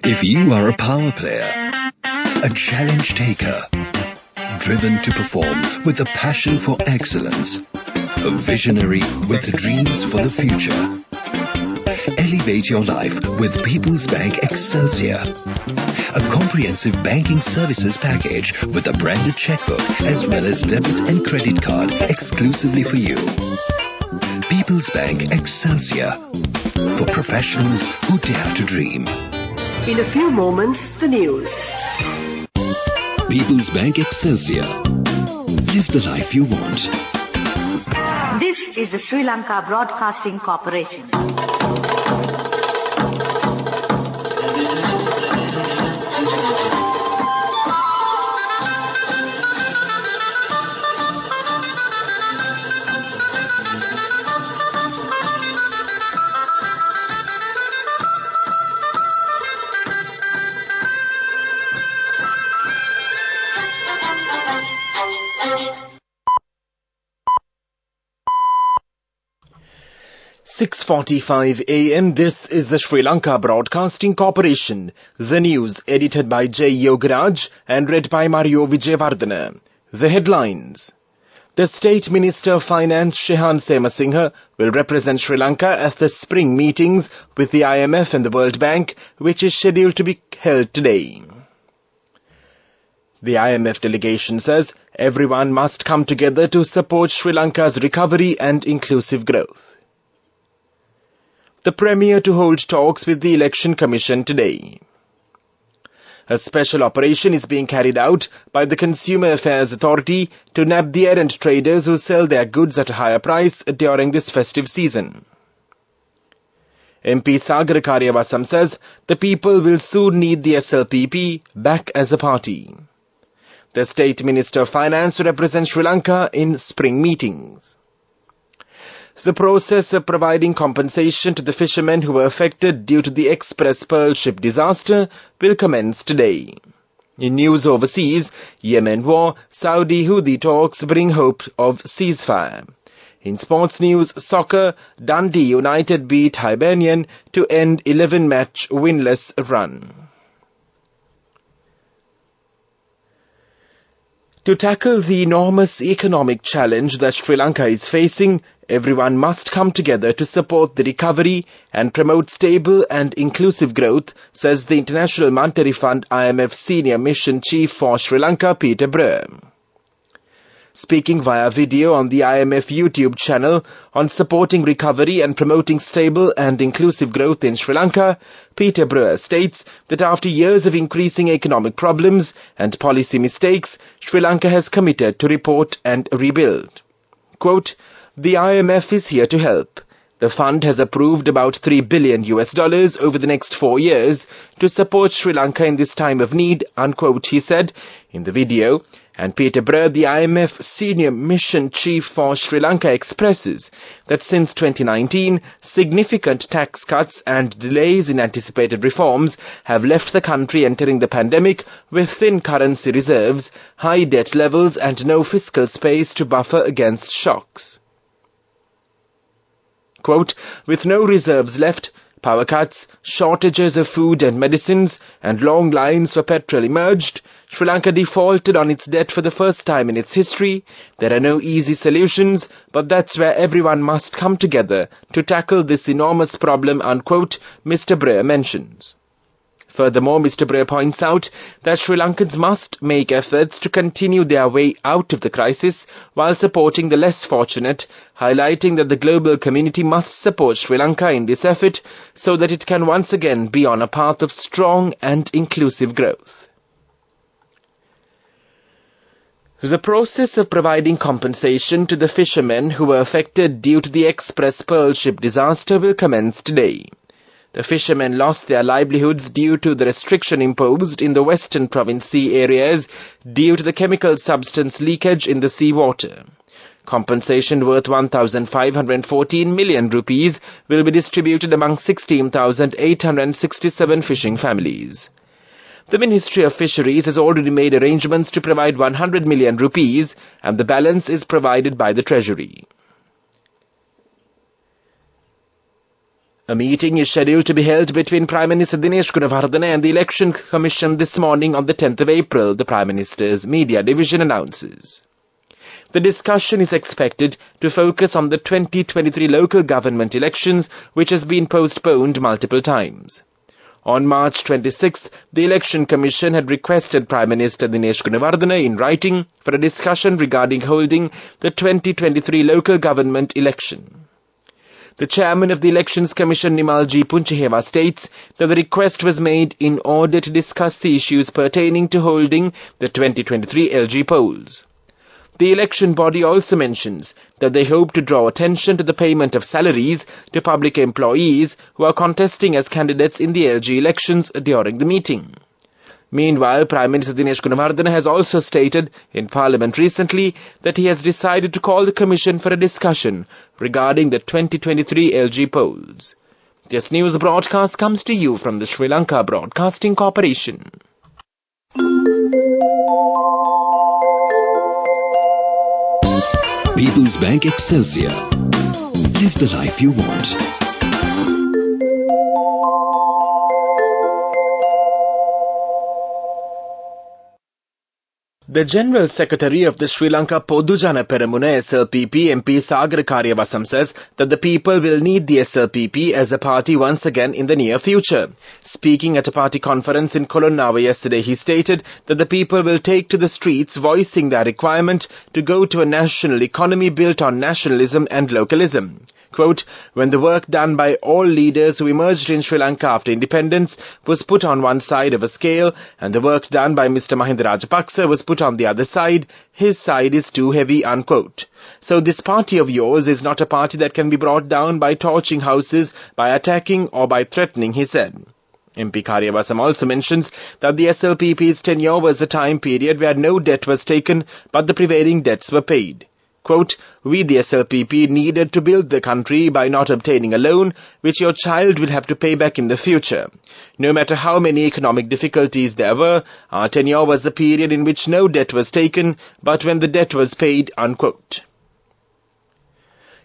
If you are a power player, a challenge taker, driven to perform with a passion for excellence, a visionary with dreams for the future, elevate your life with People's Bank Excelsior, a comprehensive banking services package with a branded checkbook as well as debit and credit card exclusively for you. People's Bank Excelsior, for professionals who dare to dream. In a few moments, the news. People's Bank Excelsior. Live the life you want. This is the Sri Lanka Broadcasting Corporation. "6:45 a.m. This is the Sri Lanka Broadcasting Corporation. The news edited by J. Yogaraj and read by Mario Vijayavardhana. The headlines. The State Minister of Finance Shehan Semasinghe will represent Sri Lanka at the spring meetings with the IMF and the World Bank, which is scheduled to be held today. The IMF delegation says everyone must come together to support Sri Lanka's recovery and inclusive growth. The Premier to hold talks with the Election Commission today. A special operation is being carried out by the Consumer Affairs Authority to nab the errant traders who sell their goods at a higher price during this festive season. MP Sagar Karyavasam says the people will soon need the SLPP back as a party. The State Minister of Finance to represent Sri Lanka in spring meetings. The process of providing compensation to the fishermen who were affected due to the Express Pearl ship disaster will commence today. In news overseas, Yemen war, Saudi Houthi talks bring hope of ceasefire. In sports news, soccer, Dundee United beat Hibernian to end 11-match winless run. To tackle the enormous economic challenge that Sri Lanka is facing, everyone must come together to support the recovery and promote stable and inclusive growth, says the International Monetary Fund IMF Senior Mission Chief for Sri Lanka, Peter Breuer. Speaking via video on the IMF YouTube channel on supporting recovery and promoting stable and inclusive growth in Sri Lanka, Peter Breuer states that after years of increasing economic problems and policy mistakes, Sri Lanka has committed to report and rebuild. Quote, "The IMF is here to help. The fund has approved about $3 billion over the next 4 years to support Sri Lanka in this time of need," unquote, he said in the video. And Peter Breuer, the IMF Senior Mission Chief for Sri Lanka, expresses that since 2019, significant tax cuts and delays in anticipated reforms have left the country entering the pandemic with thin currency reserves, high debt levels and no fiscal space to buffer against shocks. Quote, "With no reserves left, power cuts, shortages of food and medicines, and long lines for petrol emerged. Sri Lanka defaulted on its debt for the first time in its history. There are no easy solutions, but that's where everyone must come together to tackle this enormous problem," unquote, Mr. Breuer mentions. Furthermore, Mr. Breuer points out that Sri Lankans must make efforts to continue their way out of the crisis while supporting the less fortunate, highlighting that the global community must support Sri Lanka in this effort so that it can once again be on a path of strong and inclusive growth. The process of providing compensation to the fishermen who were affected due to the Express Pearl ship disaster will commence today. The fishermen lost their livelihoods due to the restriction imposed in the western province sea areas due to the chemical substance leakage in the seawater. Compensation worth 1,514 million rupees will be distributed among 16,867 fishing families. The Ministry of Fisheries has already made arrangements to provide 100 million rupees and the balance is provided by the Treasury. A meeting is scheduled to be held between Prime Minister Dinesh Gunawardena and the Election Commission this morning on the 10th of April, the Prime Minister's media division announces. The discussion is expected to focus on the 2023 local government elections, which has been postponed multiple times. On March 26th, the Election Commission had requested Prime Minister Dinesh Gunawardena in writing for a discussion regarding holding the 2023 local government election. The chairman of the Elections Commission, Nimal G. Punchiheva, states that the request was made in order to discuss the issues pertaining to holding the 2023 LG polls. The election body also mentions that they hope to draw attention to the payment of salaries to public employees who are contesting as candidates in the LG elections during the meeting. Meanwhile, Prime Minister Dinesh Gunawardena has also stated in Parliament recently that he has decided to call the Commission for a discussion regarding the 2023 LG polls. This news broadcast comes to you from the Sri Lanka Broadcasting Corporation. People's Bank Excelsior. Live the life you want. The General Secretary of the Sri Lanka Podujana Peramuna SLPP MP Sagar Karyavasam says that the people will need the SLPP as a party once again in the near future. Speaking at a party conference in Colonnawa yesterday, he stated that the people will take to the streets voicing their requirement to go to a national economy built on nationalism and localism. Quote, when the work done by all leaders who emerged in Sri Lanka after independence was put on one side of a scale and the work done by Mr. Mahinda Rajapaksa was put on the other side, his side is too heavy, unquote. So this party of yours is not a party that can be brought down by torching houses, by attacking or by threatening, he said. MP Karyavasam also mentions that the SLPP's tenure was a time period where no debt was taken but the prevailing debts were paid. Quote, we the SLPP needed to build the country by not obtaining a loan which your child will have to pay back in the future. No matter how many economic difficulties there were, our tenure was a period in which no debt was taken, but when the debt was paid, unquote.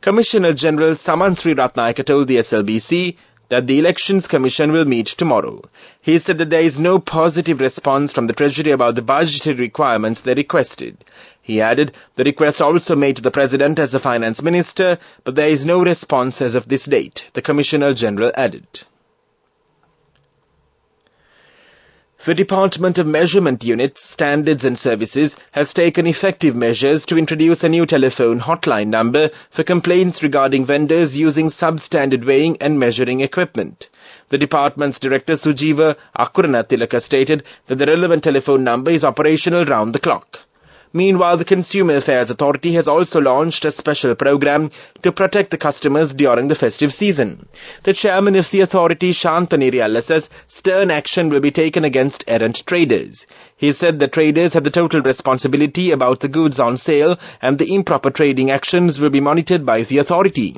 Commissioner General Saman Sriratnayaka told the SLBC that the Elections Commission will meet tomorrow. He said that there is no positive response from the Treasury about the budgetary requirements they requested. He added, the request also made to the President as the Finance Minister, but there is no response as of this date, the Commissioner General added. The Department of Measurement Units, Standards and Services has taken effective measures to introduce a new telephone hotline number for complaints regarding vendors using substandard weighing and measuring equipment. The department's director Sujiva Akuranatilaka stated that the relevant telephone number is operational round the clock. Meanwhile, the Consumer Affairs Authority has also launched a special program to protect the customers during the festive season. The chairman of the authority, Shantani Rialla, says stern action will be taken against errant traders. He said the traders have the total responsibility about the goods on sale and the improper trading actions will be monitored by the authority.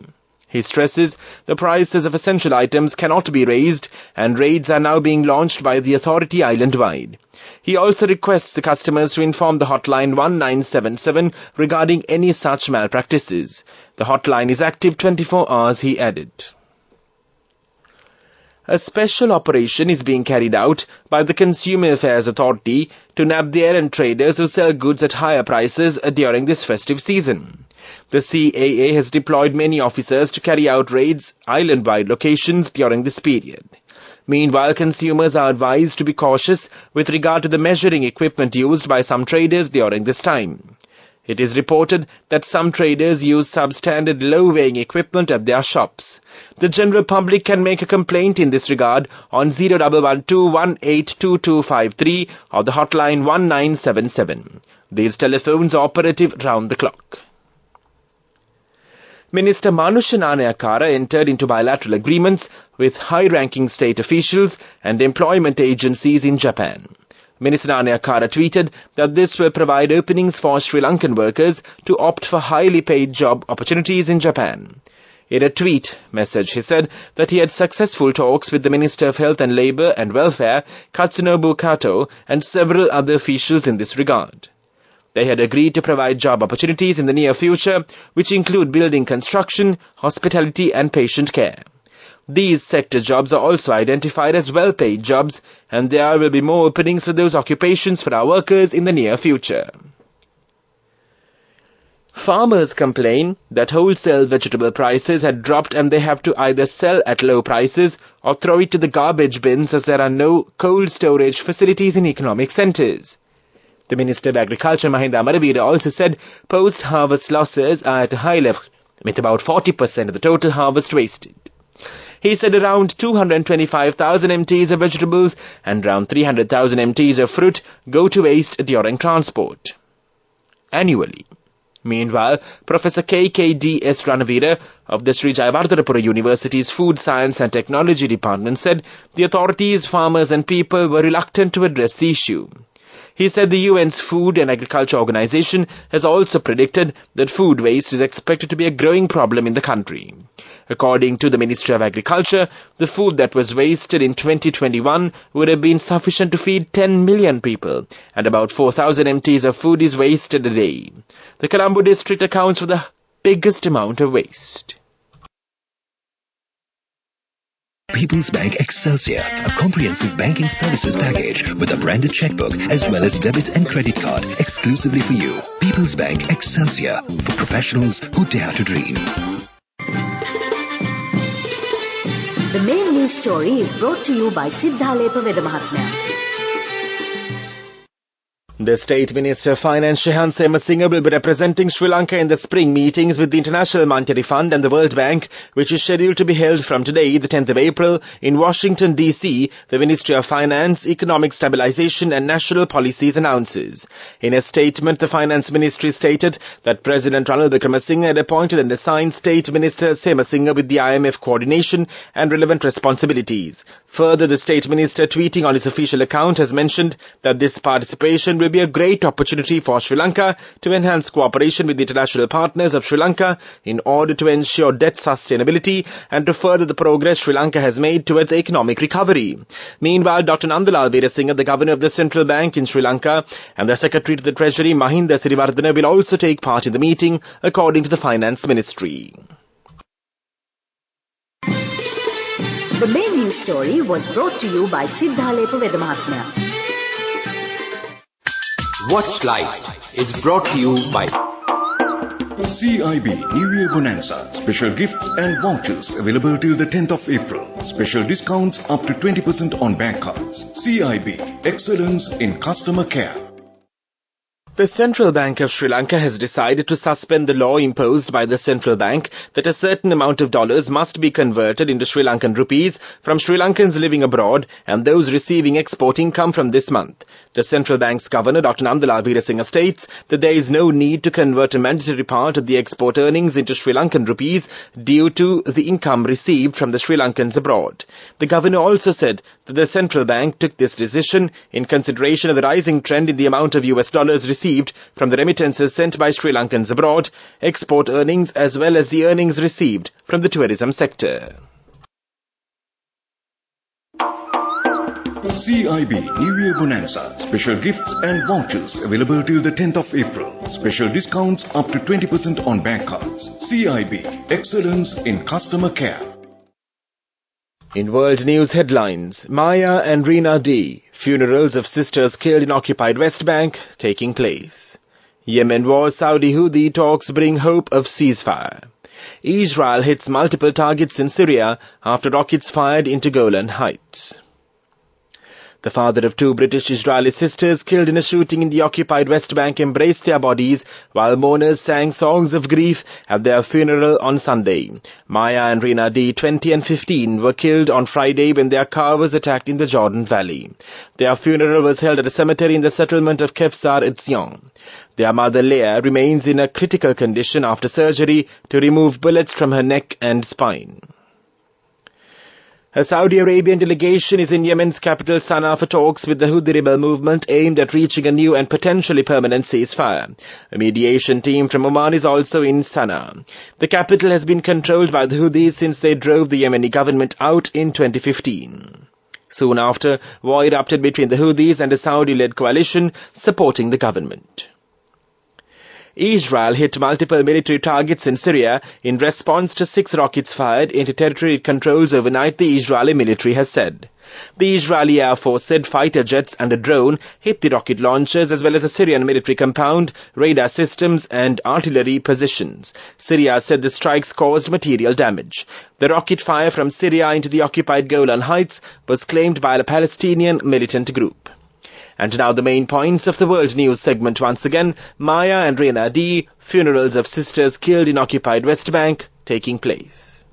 He stresses the prices of essential items cannot be raised and raids are now being launched by the authority island-wide. He also requests the customers to inform the hotline 1977 regarding any such malpractices. The hotline is active 24 hours, he added. A special operation is being carried out by the Consumer Affairs Authority to nab the errant traders who sell goods at higher prices during this festive season. The CAA has deployed many officers to carry out raids island-wide locations during this period. Meanwhile, consumers are advised to be cautious with regard to the measuring equipment used by some traders during this time. It is reported that some traders use substandard low-weighing equipment at their shops. The general public can make a complaint in this regard on 0112182253 or the hotline 1977. These telephones are operative round the clock. Minister Manusha Nanayakara entered into bilateral agreements with high-ranking state officials and employment agencies in Japan. Minister Nanayakara tweeted that this will provide openings for Sri Lankan workers to opt for highly paid job opportunities in Japan. In a tweet message, he said that he had successful talks with the Minister of Health and Labour and Welfare, Katsunobu Kato, and several other officials in this regard. They had agreed to provide job opportunities in the near future, which include building construction, hospitality and patient care. These sector jobs are also identified as well-paid jobs, and there will be more openings for those occupations for our workers in the near future. Farmers complain that wholesale vegetable prices had dropped and they have to either sell at low prices or throw it to the garbage bins as there are no cold storage facilities in economic centres. The Minister of Agriculture, Mahinda Amaraveera, also said post-harvest losses are at a high level, with about 40% of the total harvest wasted. He said around 225,000 MTs of vegetables and around 300,000 MTs of fruit go to waste during transport annually. Meanwhile, Professor K.K.D.S. Ranavira of the Sri Jayawardhanapura University's Food Science and Technology Department said the authorities, farmers and people were reluctant to address the issue. He said the UN's Food and Agriculture Organization has also predicted that food waste is expected to be a growing problem in the country. According to the Ministry of Agriculture, the food that was wasted in 2021 would have been sufficient to feed 10 million people, and about 4,000 MTs of food is wasted a day. The Colombo district accounts for the biggest amount of waste. People's Bank Excelsior, a comprehensive banking services package with a branded checkbook as well as debit and credit card exclusively for you. People's Bank Excelsior, for professionals who dare to dream. The main news story is brought to you by Siddhalepa Vedamahatmya. The State Minister of Finance Shehan Semasinga will be representing Sri Lanka in the spring meetings with the International Monetary Fund and the World Bank, which is scheduled to be held from today, the 10th of April, in Washington, D.C., the Ministry of Finance, Economic Stabilization and National Policies announces. In a statement, the Finance Ministry stated that President Ranil Wickremesinghe had appointed and assigned State Minister Semasinga with the IMF coordination and relevant responsibilities. Further, the State Minister, tweeting on his official account, has mentioned that this participation will be a great opportunity for Sri Lanka to enhance cooperation with the international partners of Sri Lanka in order to ensure debt sustainability and to further the progress Sri Lanka has made towards economic recovery. Meanwhile, Dr. Nandalal Veerasinghe, the Governor of the Central Bank in Sri Lanka, and the Secretary to the Treasury, Mahinda Siriwardena, will also take part in the meeting, according to the Finance Ministry. The main news story was brought to you by Siddhalepa Vedamahatmya. Watch Live is brought to you by CIB New Year Bonanza. Special gifts and vouchers available till the 10th of April. Special discounts up to 20% on bank cards. CIB, excellence in customer care. The Central Bank of Sri Lanka has decided to suspend the law imposed by the Central Bank that a certain amount of dollars must be converted into Sri Lankan rupees from Sri Lankans living abroad and those receiving export income from this month. The Central Bank's Governor, Dr. Nandalal Veerasinghe, states that there is no need to convert a mandatory part of the export earnings into Sri Lankan rupees due to the income received from the Sri Lankans abroad. The Governor also said that the Central Bank took this decision in consideration of the rising trend in the amount of US dollars received from the remittances sent by Sri Lankans abroad, export earnings as well as the earnings received from the tourism sector. CIB New Year Bonanza. Special gifts and vouchers available till the 10th of April. Special discounts up to 20% on bank cards. CIB, excellence in customer care. In world news headlines, Maya and Rina D. Funerals of sisters killed in occupied West Bank taking place. Yemen war, Saudi Houthi talks bring hope of ceasefire. Israel hits multiple targets in Syria after rockets fired into Golan Heights. The father of two British Israeli sisters killed in a shooting in the occupied West Bank embraced their bodies while mourners sang songs of grief at their funeral on Sunday. Maya and Rina D, 20 and 15, were killed on Friday when their car was attacked in the Jordan Valley. Their funeral was held at a cemetery in the settlement of Kefsar Etzion. Their mother Leah remains in a critical condition after surgery to remove bullets from her neck and spine. A Saudi Arabian delegation is in Yemen's capital Sana'a for talks with the Houthi rebel movement aimed at reaching a new and potentially permanent ceasefire. A mediation team from Oman is also in Sana'a. The capital has been controlled by the Houthis since they drove the Yemeni government out in 2015. Soon after, war erupted between the Houthis and a Saudi-led coalition supporting the government. Israel hit multiple military targets in Syria in response to 6 rockets fired into territory it controls overnight, the Israeli military has said. The Israeli Air Force said fighter jets and a drone hit the rocket launchers as well as a Syrian military compound, radar systems and artillery positions. Syria said the strikes caused material damage. The rocket fire from Syria into the occupied Golan Heights was claimed by a Palestinian militant group. And now the main points of the World News segment once again. Maya and Reina D. Funerals of sisters killed in occupied West Bank taking place.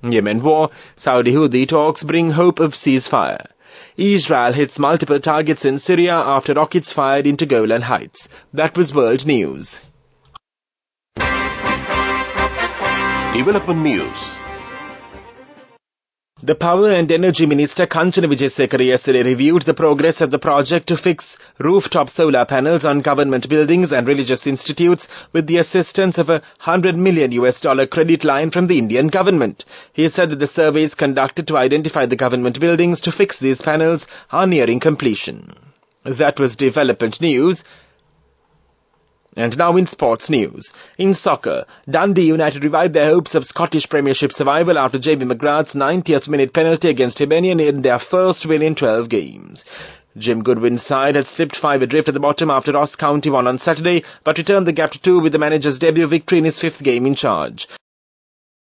Yemen war. Saudi Houthi talks bring hope of ceasefire. Israel hits multiple targets in Syria after rockets fired into Golan Heights. That was World News. Development News. The Power and Energy Minister Kanchana Wijesekara yesterday reviewed the progress of the project to fix rooftop solar panels on government buildings and religious institutes with the assistance of $100 million credit line from the Indian government. He said that the surveys conducted to identify the government buildings to fix these panels are nearing completion. That was Development News. And now in sports news. In soccer, Dundee United revived their hopes of Scottish Premiership survival after Jamie McGrath's 90th minute penalty against Hibernian in their first win in 12 games. Jim Goodwin's side had slipped 5 adrift at the bottom after Ross County won on Saturday, but returned the gap to 2 with the manager's debut victory in his 5th game in charge.